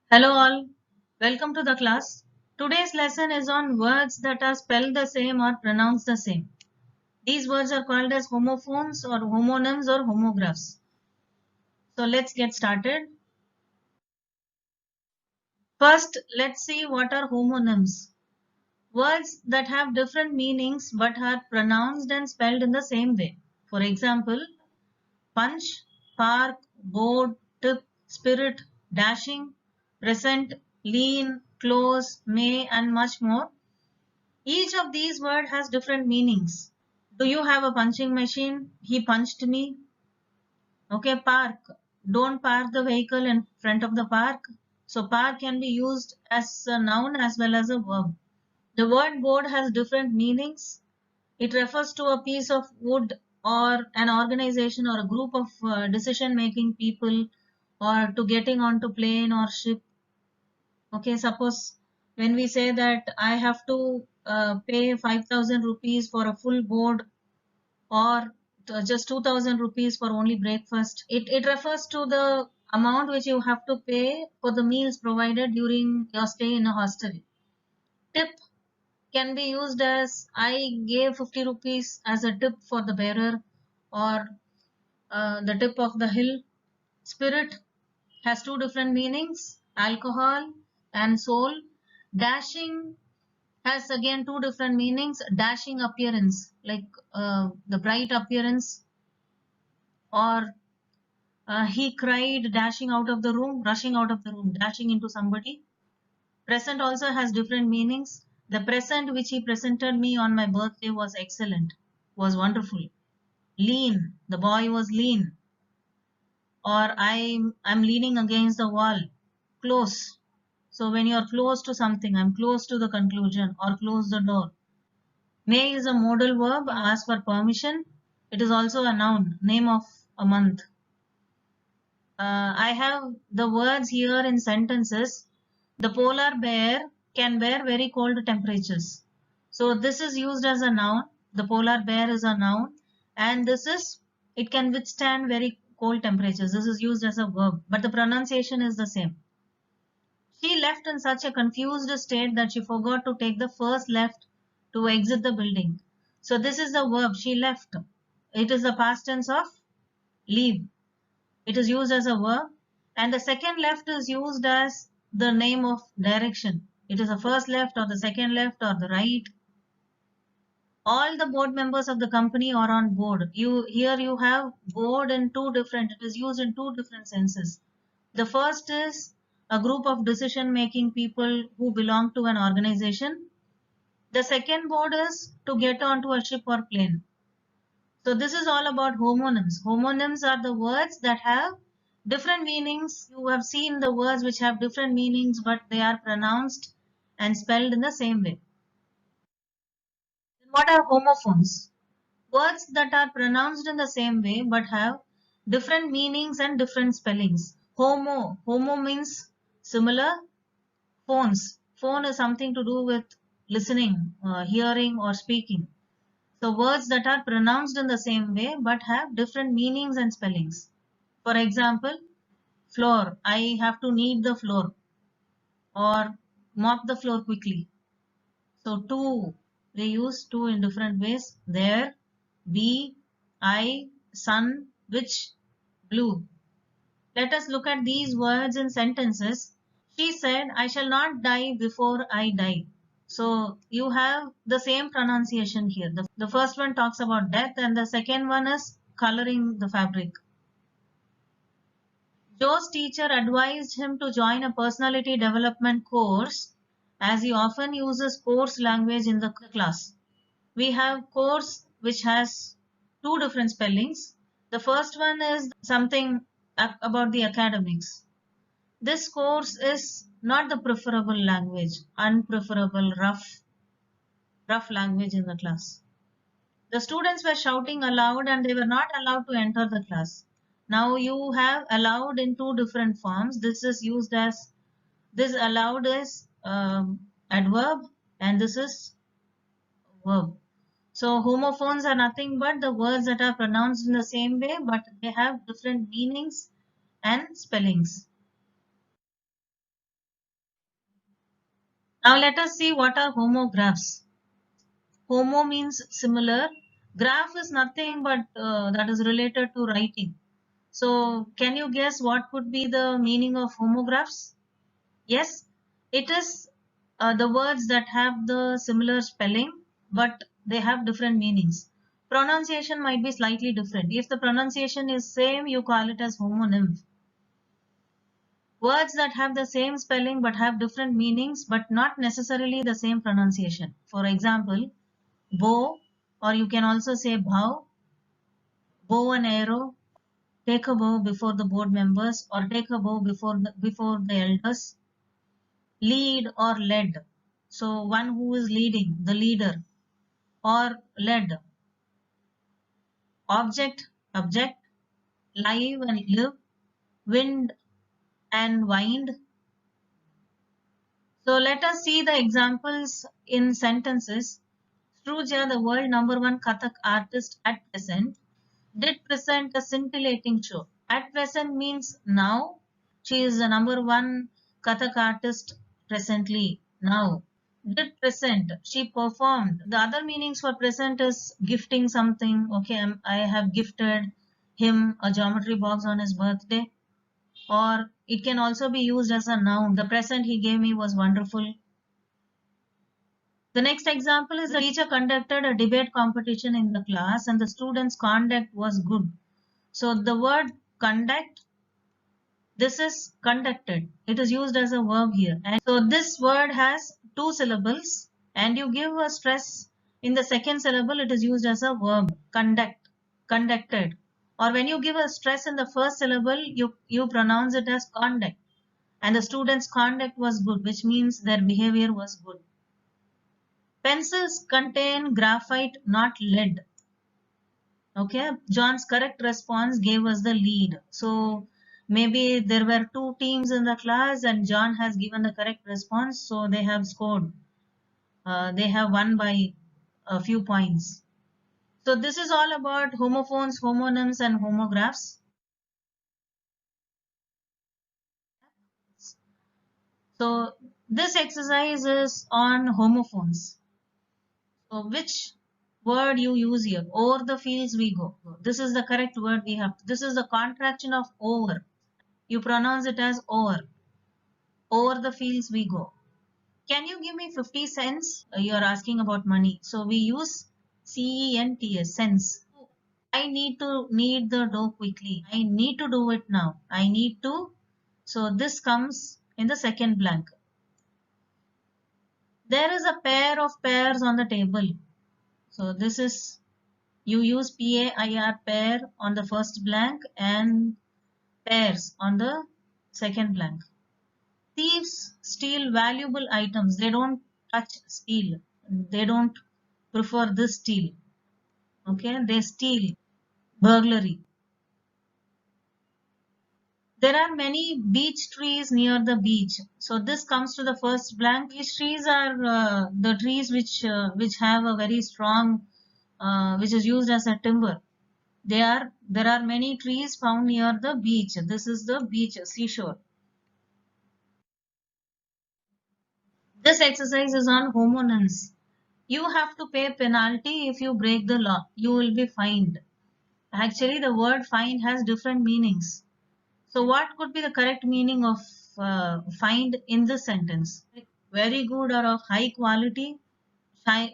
Hello all, welcome to the class. Today's lesson is on words that are spelled the same or pronounced the same. These words are called as homophones or homonyms or homographs. So let's get started. First, let's see what are homonyms. Words that have different meanings but are pronounced and spelled in the same way. For example, punch, park, board, tip, spirit, dashing, present, lean, close, may, and much more. Each of these words has different meanings. Do you have a punching machine? He punched me. Okay, park. Don't park the vehicle in front of the park. So park can be used as a noun as well as a verb. The word board has different meanings. It refers to a piece of wood or an organization or a group of decision making people or to getting onto plane or ship. Okay, suppose when we say that I have to pay 5,000 rupees for a full board or just 2,000 rupees for only breakfast, it refers to the amount which you have to pay for the meals provided during your stay in a hostel. Tip can be used as I gave 50 rupees as a tip for the bearer or the tip of the hill. Spirit has two different meanings, alcohol and soul. Dashing has again two different meanings, dashing appearance like the bright appearance, or he cried dashing out of the room, rushing out of the room, dashing into somebody. Present also has different meanings. The present which he presented me on my birthday was excellent, was wonderful. Lean, the boy was lean. Or I'm leaning against the wall. Close, so when you're close to something, I'm close to the conclusion, or close the door. May is a modal verb, ask for permission. It is also a noun, name of a month. I have the words here in sentences. The polar bear can bear very cold temperatures. So this is used as a noun. The polar bear is a noun. And this is, it can withstand very cold temperatures. This is used as a verb, but the pronunciation is the same. She left in such a confused state that she forgot to take the first left to exit the building. So this is the verb, she left. It is the past tense of leave. It is used as a verb. And the second left is used as the name of direction. It is the first left or the second left or the right. All the board members of the company are on board. Here you have board in two different, it is used in two different senses. The first is a group of decision making people who belong to an organization. The second board is to get onto a ship or plane. So this is all about homonyms. Homonyms are the words that have different meanings. You have seen the words which have different meanings, but they are pronounced and spelled in the same way. Then what are homophones? Words that are pronounced in the same way but have different meanings and different spellings. Homo means similar. Phones. Phone is something to do with listening, hearing, or speaking. So words that are pronounced in the same way but have different meanings and spellings. For example, floor. I have to knead the floor or mop the floor quickly. So to, they use to in different ways. There, be, I, sun, which, blue. Let us look at these words in sentences. She said, I shall not die before I die. So you have the same pronunciation here. The first one talks about death and the second one is coloring the fabric. Joe's teacher advised him to join a personality development course as he often uses course language in the class. We have course which has two different spellings. The first one is something about the academics. This course is not the preferable language, unpreferable, rough language in the class. The students were shouting aloud and they were not allowed to enter the class. Now you have allowed in two different forms. This is used as, this allowed is adverb and this is verb. So homophones are nothing but the words that are pronounced in the same way but they have different meanings and spellings. Now let us see what are homographs. Homo means similar. Graph is nothing but that is related to writing. So can you guess what could be the meaning of homographs? Yes, it is the words that have the similar spelling, but they have different meanings. Pronunciation might be slightly different. If the pronunciation is same, you call it as homonym. Words that have the same spelling but have different meanings, but not necessarily the same pronunciation. For example, bow, or you can also say bow, bow and arrow, take a bow before the board members, or take a bow before the elders. Lead or led. So one who is leading, the leader, or led. Object, object, live and live, wind and wind. So let us see the examples in sentences. Sruja, the world #1 Kathak artist at present, did present a scintillating show. At present means now. She is the #1 Kathak artist presently, now. Did present, she performed. The other meanings for present is gifting something. Okay, I have gifted him a geometry box on his birthday. Or it can also be used as a noun. The present he gave me was wonderful. The next example is the teacher conducted a debate competition in the class and the students' conduct was good. So the word conduct, this is conducted. It is used as a verb here. And so this word has two syllables and you give a stress in the second syllable, it is used as a verb, conduct, conducted. Or when you give a stress in the first syllable, you pronounce it as conduct. And the students' conduct was good, which means their behavior was good. Pencils contain graphite, not lead. Okay, John's correct response gave us the lead. So maybe there were two teams in the class and John has given the correct response, so they have scored. They have won by a few points. So this is all about homophones, homonyms, and homographs. So this exercise is on homophones. So which word you use here? Over the fields we go. This is the correct word we have. This is the contraction of over. You pronounce it as over. Over the fields we go. Can you give me 50 cents? You're asking about money. So we use CENTS, cents. I need to knead the dough quickly. I need to do it now. I need to. So this comes in the second blank. There is a pair of pears on the table. So this is, you use PAIR, pair, on the first blank and pairs on the second blank. Thieves steal valuable items. They don't touch steal. They don't prefer this steal. Okay, they steal. Burglary. There are many beech trees near the beach. So this comes to the first blank. These trees are the trees which have a very strong, which is used as a timber. There are many trees found near the beach. This is the beach, seashore. This exercise is on homonyms. You have to pay penalty if you break the law. You will be fined. Actually, the word fine has different meanings. So what could be the correct meaning of find in this sentence? Very good or of high quality,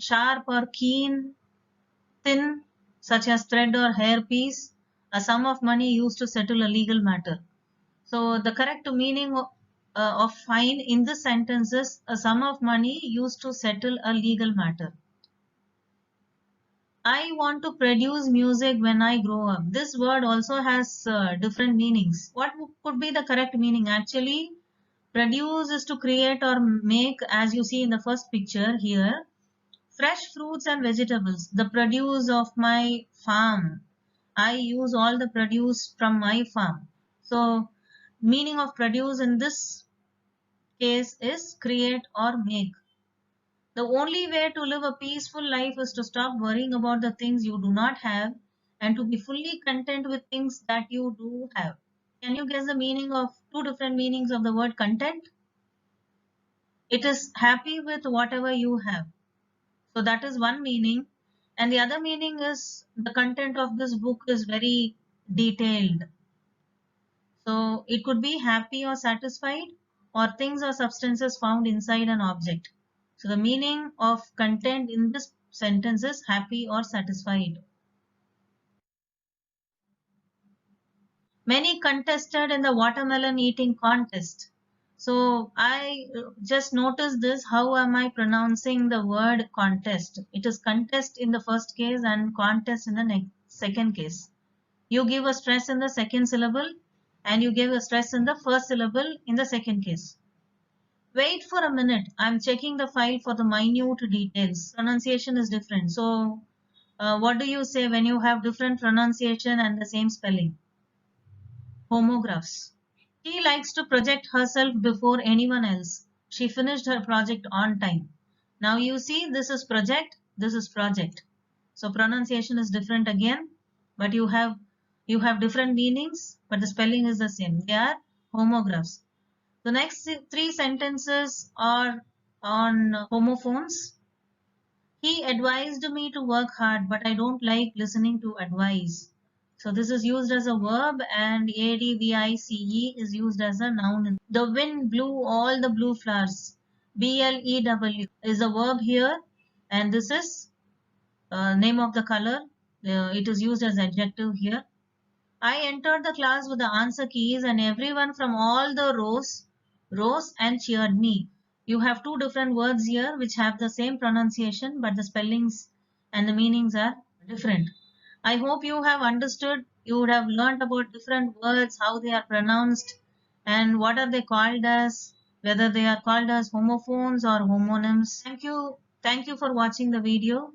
sharp or keen, thin, such as thread or hairpiece, a sum of money used to settle a legal matter. So the correct meaning of fine in this sentence is a sum of money used to settle a legal matter. I want to produce music when I grow up. This word also has different meanings. What could be the correct meaning? Actually, produce is to create or make, as you see in the first picture here. Fresh fruits and vegetables, the produce of my farm. I use all the produce from my farm. So, meaning of produce in this case is create or make. The only way to live a peaceful life is to stop worrying about the things you do not have and to be fully content with things that you do have. Can you guess the meaning of two different meanings of the word content? It is happy with whatever you have. So that is one meaning. And the other meaning is the content of this book is very detailed. So it could be happy or satisfied, or things or substances found inside an object. So the meaning of content in this sentence is happy or satisfied. Many contested in the watermelon eating contest. So I just noticed this. How am I pronouncing the word contest? It is contest in the first case and contest in the second case. You give a stress in the second syllable and you give a stress in the first syllable in the second case. Wait for a minute. I'm checking the file for the minute details. Pronunciation is different. So what do you say when you have different pronunciation and the same spelling? Homographs. She likes to project herself before anyone else. She finished her project on time. Now you see, this is project, this is project. So pronunciation is different again, but you have different meanings, but the spelling is the same. They are homographs. The next three sentences are on homophones. He advised me to work hard, but I don't like listening to advice. So this is used as a verb, and advice is used as a noun. The wind blew all the blue flowers. BLEW is a verb here, and this is name of the color. It is used as adjective here. I entered the class with the answer keys, and everyone from all the rows rose and cheered me. You have two different words here which have the same pronunciation, but the spellings and the meanings are different. I hope you have understood. You would have learned about different words, how they are pronounced, and what are they called as, whether they are called as homophones or homonyms. Thank you. Thank you for watching the video.